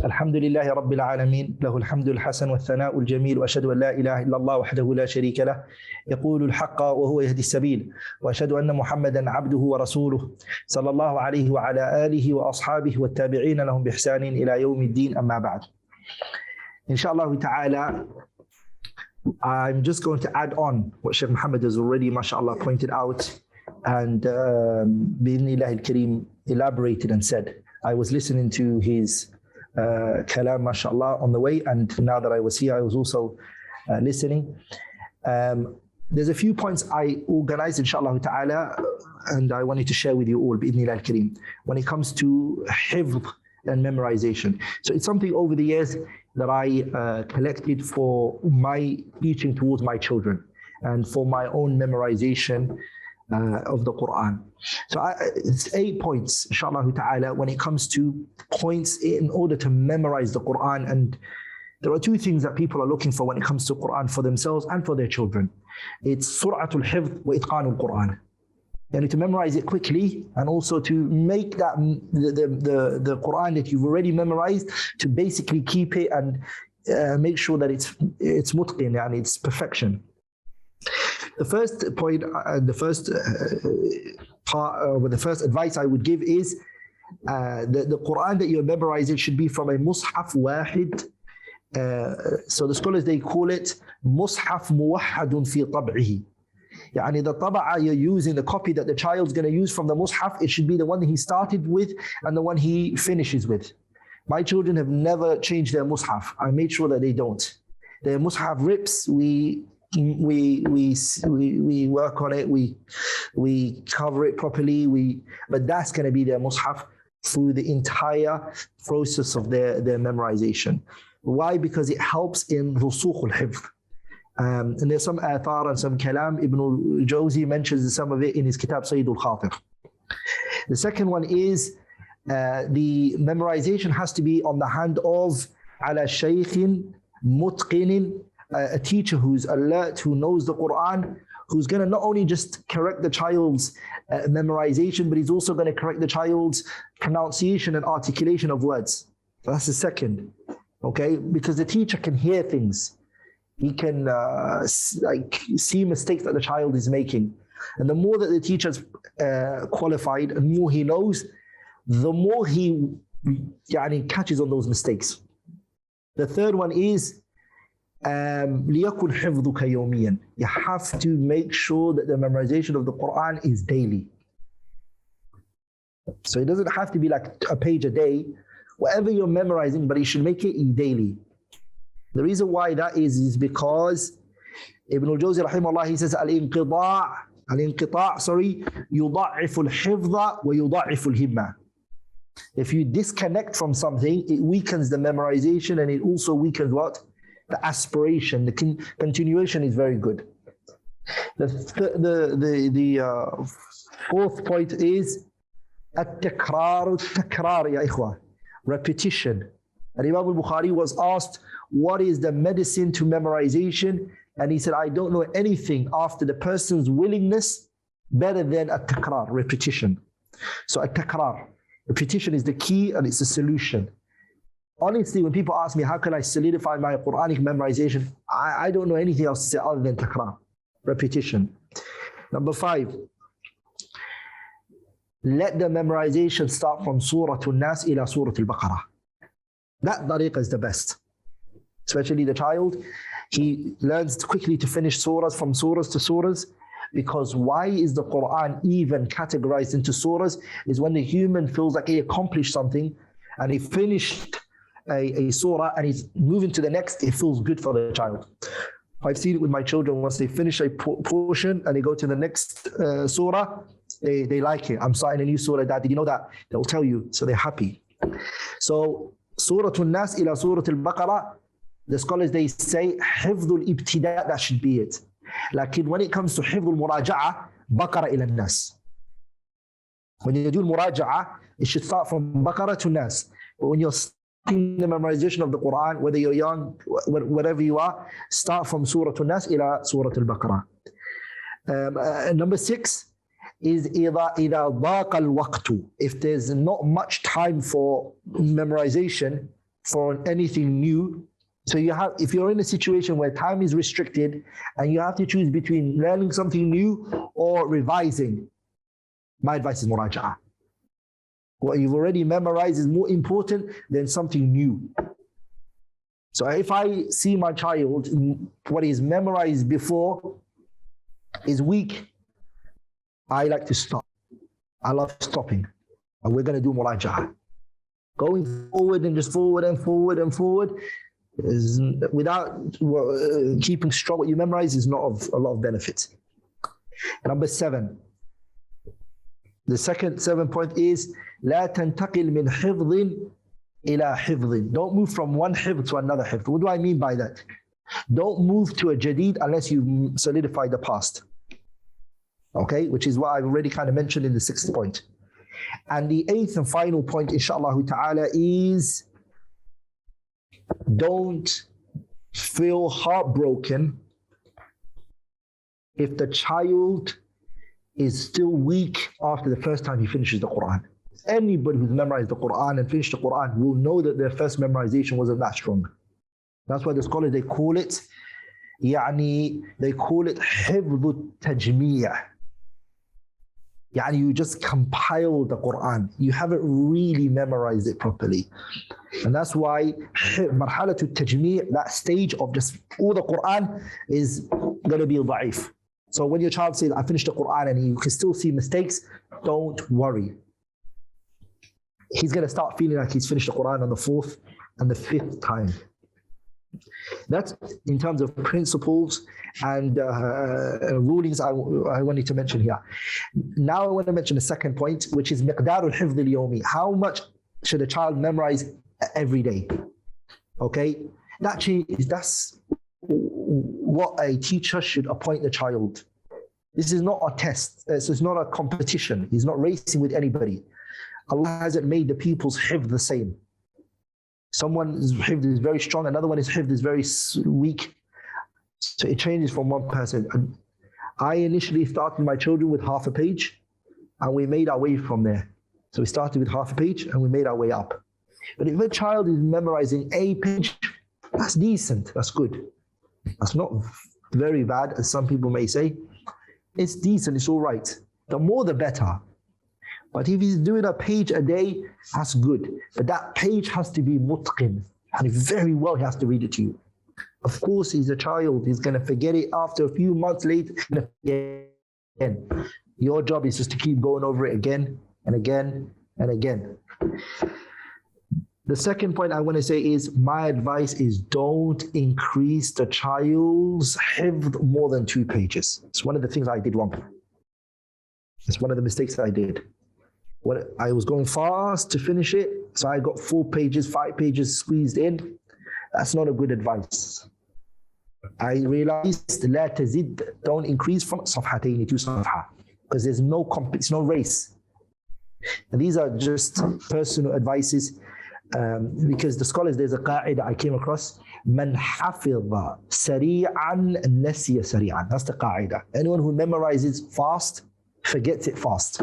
الحمد لله رب العالمين له الحمد الحسن والثناء الجميل وأشهد أن لا إله إلا الله وحده لا شريك له يقول الحق وهو يهدي السبيل وأشهد أن محمدا عبده ورسوله صلى الله عليه وعلى آله وأصحابه والتابعين لهم بإحسان إلى يوم الدين أما بعد. Inshallah ta'ala, I'm just going to add on what Shaykh Muhammad has already, mashallah, pointed out and bi'idhnillah al-kareem elaborated and said. I was listening to his kalam, mashallah, on the way, and now that I was here, I was also listening. There's a few points I organized, inshallah ta'ala, and I wanted to share with you all, bi'idhnillah al-kareem, when it comes to hifz and memorization. So it's something over the years that I collected for my teaching towards my children and for my own memorization of the Qur'an. So it's 8 points, inshallah ta'ala, when it comes to points in order to memorize the Qur'an. And there are 2 things that people are looking for when it comes to Qur'an for themselves and for their children. It's sur'atul hifz wa itqanul Qur'an. You need to memorize it quickly, and also to make that the Qur'an that you've already memorized, to basically keep it and make sure that it's mutqin, and it's perfection. The first point, the first advice I would give is the Qur'an that you're memorizing should be from a mushaf wahid. So the scholars, they call it mushaf muwahhadun fi tab'ihi. Yani the taba'a you're using, the copy that the child's going to use from the mushaf, it should be the one that he started with and the one he finishes with. My children have never changed their mushaf. I made sure that they don't. Their mushaf rips, we work on it, we cover it properly, but that's going to be their mushaf through the entire process of their memorization. Why? Because it helps in rusukh al-hifz. And there's some athar and some kalam. Ibn al-Jawzi mentions some of it in his kitab Sayyid al-Khatir. The second one is the memorization has to be on the hand of ala shaykhin mutqinin, a teacher who's alert, who knows the Qur'an, who's going to not only just correct the child's memorization, but he's also going to correct the child's pronunciation and articulation of words. So that's the second, okay? Because the teacher can hear things. He can see mistakes that the child is making. And the more that the teacher's qualified and more he knows, the more he catches on those mistakes. The third one is لِيَكُنْ حِفْظُكَ يَوْمِيًا. You have to make sure that the memorization of the Qur'an is daily. So it doesn't have to be like a page a day. Whatever you're memorizing, but you should make it in-daily. The reason why that is because Ibn al-Jawzi rahimahullah, he says al-inqita' يُضَعِّفُ الْحِفْظَ وَيُضَعِّفُ الْهِمَّةِ. If you disconnect from something, it weakens the memorization, and it also weakens what? The aspiration. The continuation is very good. The fourth point is التكرار يا إخوة. Repetition. And Imam al-Bukhari was asked, what is the medicine to memorization? And he said, I don't know anything after the person's willingness better than at-takrar, repetition. So at-takrar, repetition is the key and it's the solution. Honestly, when people ask me, how can I solidify my Quranic memorization? I don't know anything else to say other than takrar, repetition. Number 5, let the memorization start from Surah An-Nas ila Surah Al-Baqarah. That tariqah is the best. Especially the child, he learns quickly to finish surahs from surahs to surahs, because why is the Qur'an even categorized into surahs? Is when the human feels like he accomplished something and he finished a surah and he's moving to the next, it feels good for the child. I've seen it with my children. Once they finish a portion and they go to the next surah, they like it. I'm starting a new surah, Dad, did you know that? They'll tell you, so they're happy. So Surah An-Nas ila Surah Al-Baqarah, the scholars, they say Hifdul Ibtida', that should be it. Like when it comes to Hifdul Muraja'ah, Baqarah ila Nas. When you do Muraja'ah, it should start from Baqarah to Nas. But when you're starting the memorization of the Quran, whether you're young, whatever you are, start from Surah An-Nas ila Surah Al-Baqarah. Number 6 is إِذَا ضَاقَ الْوَقْتُ. If there's not much time for memorization, for anything new. So if you're in a situation where time is restricted and you have to choose between learning something new or revising, my advice is muraja'ah. What you've already memorized is more important than something new. So if I see my child, what is memorized before is weak, I like to stop. I love stopping. And we're going to do muraja'ah. Going forward and just forward and forward and forward is without keeping strong what you memorize is not of a lot of benefit. Number 7. The second 7 point is لا تنتقل من حفظ إلى حفظ. Don't move from one hifz to another hifz. What do I mean by that? Don't move to a jadid unless you solidify the past. Okay, which is what I've already kind of mentioned in the 6th point. And the 8th and final point, inshallah ta'ala, is don't feel heartbroken if the child is still weak after the first time he finishes the Qur'an. Anybody who's memorized the Qur'an and finished the Qur'an will know that their first memorization wasn't that strong. That's why the scholars, they call it حفظ التجميع. You just compile the Qur'an. You haven't really memorized it properly. And that's why مرحلة التجميع, that stage of just all the Qur'an, is going to be da'if. So when your child says, I finished the Qur'an, and you can still see mistakes, don't worry. He's going to start feeling like he's finished the Qur'an on the 4th and the 5th time. That's in terms of principles and rulings I wanted to mention here. Now I want to mention the second point, which is مقدار الحفظ اليومي. How much should a child memorize every day? Okay, that's what a teacher should appoint the child. This is not a test. This is not a competition. He's not racing with anybody. Allah hasn't made the people's hifz the same. Someone's hifz is very strong, another one is hifz is very weak. So it changes from one person. And I initially started my children with half a page, and we made our way from there. So we started with half a page and we made our way up. But if a child is memorizing a page, that's decent, that's good. That's not very bad, as some people may say. It's decent, it's all right. The more the better. But if he's doing a page a day, that's good. But that page has to be mutqin. And very well, he has to read it to you. Of course, he's a child. He's going to forget it after a few months later. He's going to forget again. Your job is just to keep going over it again and again and again. The second point I want to say is, my advice is don't increase the child's hifz more than 2 pages. It's one of the things I did wrong. It's one of the mistakes I did. I was going fast to finish it, so I got 4 pages, 5 pages squeezed in. That's not a good advice. I realized لا تزيد, don't increase from صفحتين to صفحة, because there's it's no race. And these are just personal advices, because the scholars, there's a قاعدة I came across, من حفظ سريعا نسي سريعا. That's the قاعدة. Anyone who memorizes fast forgets it fast.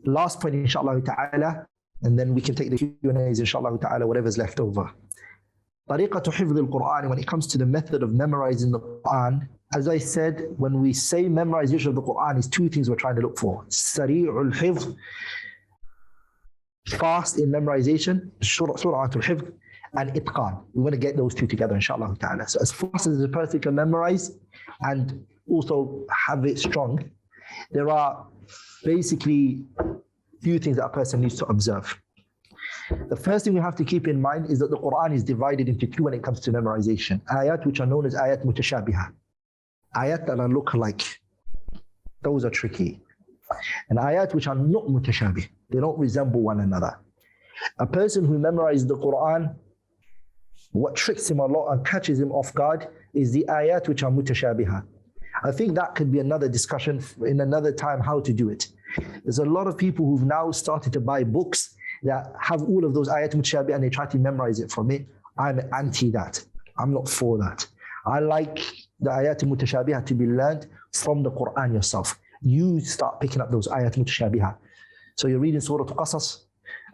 Last point, inshallah ta'ala, and then we can take the Q&As, inshallah ta'ala, whatever's left over. طريقة حفظ القرآن, when it comes to the method of memorizing the Quran, as I said, when we say memorization of the Quran, is 2 things we're trying to look for. سريع الحفظ, fast in memorization, سرعة الحفظ, and itqan. We want to get those 2 together, inshallah ta'ala. So as fast as the person can memorize and also have it strong, there are basically few things that a person needs to observe. The first thing we have to keep in mind is that the Quran is divided into 2 when it comes to memorization. Ayat which are known as ayat mutashabiha. Ayat that are look-alike. Those are tricky. And ayat which are not mutashabih. They don't resemble one another. A person who memorizes the Quran, what tricks him a lot and catches him off guard is the ayat which are mutashabiha. I think that could be another discussion in another time, how to do it. There's a lot of people who've now started to buy books that have all of those ayat mutashabih and they try to memorize it from it. I'm anti that. I'm not for that. I like the ayat mutashabih to be learned from the Quran yourself. You start picking up those ayat mutashabih. So you're reading Surah Qasas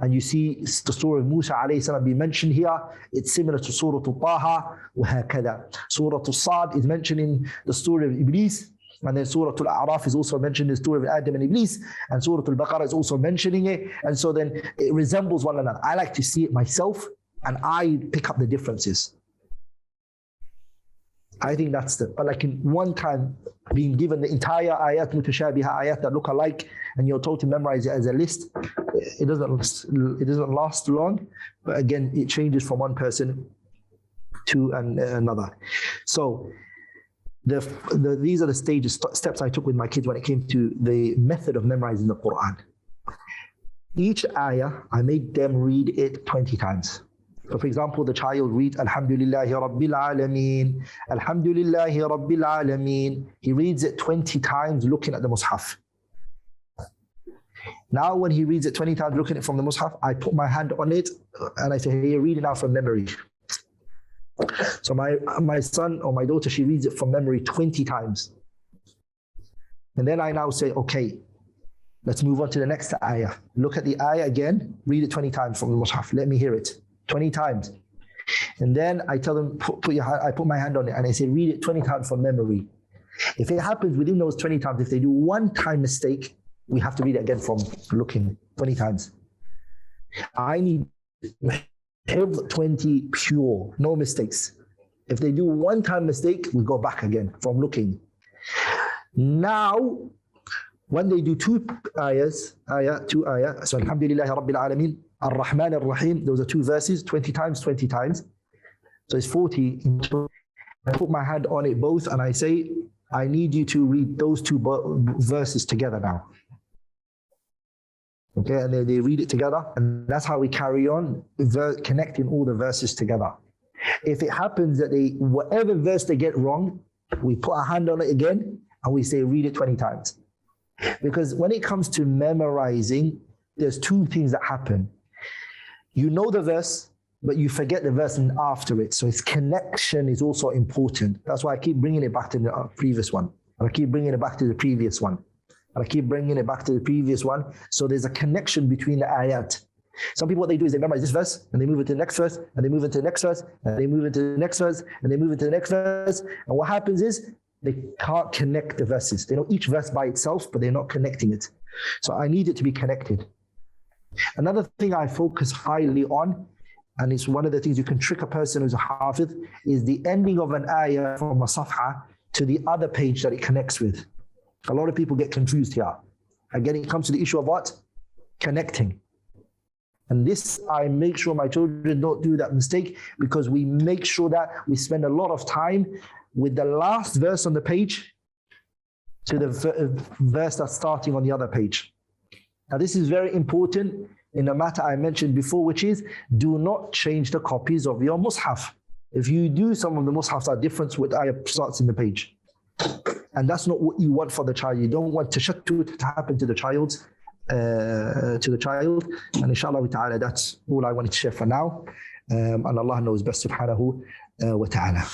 and you see the story of Musa alayhi salam be mentioned here, it's similar to Surah Taha, وهكذا. Surah Sad is mentioning the story of Iblis, and then Surah Al-A'raf is also mentioning the story of Adam and Iblis, and Surah Al-Baqarah is also mentioning it, and so then it resembles one another. I like to see it myself, and I pick up the differences. I think that's but like in one time being given the entire ayat, mutashabiha ayat that look alike, and you're told to memorize it as a list, it doesn't last long. But again, it changes from one person to another. So these are the steps I took with my kids when it came to the method of memorizing the Qur'an. Each ayah, I made them read it 20 times. So for example, the child reads Alhamdulillahi Rabbil Alameen, Alhamdulillahi Rabbil Alameen. He reads it 20 times looking at the Mus'haf. Now when he reads it 20 times looking at it from the Mus'haf, I put my hand on it and I say, hey, read it now from memory. So my son or my daughter, she reads it from memory 20 times. And then I now say, okay, let's move on to the next ayah. Look at the ayah again, read it 20 times from the Mus'haf. Let me hear it 20 times. And then I tell them, I put my hand on it and I say, read it 20 times from memory. If it happens within those 20 times, if they do one time mistake, we have to read it again from looking 20 times. I need 20 pure, no mistakes. If they do one time mistake, we go back again from looking. Now, when they do two ayahs, so Alhamdulillahi Rabbil Alameen, Ar-Rahman Ar-Rahim, those are two verses, 20 times, 20 times. So it's 40. I put my hand on it both and I say, I need you to read those two verses together now. Okay, and they read it together, and that's how we carry on, connecting all the verses together. If it happens that whatever verse they get wrong, we put our hand on it again, and we say, read it 20 times. Because when it comes to memorizing, there's two things that happen. You know the verse, but you forget the verse after it. So its connection is also important. That's why I keep bringing it back to the previous one. And I keep bringing it back to the previous one. And I keep bringing it back to the previous one. So there's a connection between the ayat. Some people, what they do is they memorize this verse, and they move it to the next verse, and they move it to the next verse, and they move it to the next verse, and they move it to the next verse. And what happens is they can't connect the verses. They know each verse by itself, but they're not connecting it. So I need it to be connected. Another thing I focus highly on, and it's one of the things you can trick a person who's a hafiz, is the ending of an ayah from a safha to the other page that it connects with. A lot of people get confused here. Again, it comes to the issue of what? Connecting. And this, I make sure my children don't do that mistake, because we make sure that we spend a lot of time with the last verse on the page to the verse that's starting on the other page. Now, this is very important in the matter I mentioned before, which is do not change the copies of your mushaf. If you do, some of the mushafs are different with ayah starts in the page. And that's not what you want for the child. You don't want tashattut to happen to the child. And inshallah ta'ala, that's all I wanted to share for now. And Allah knows best, subhanahu wa ta'ala.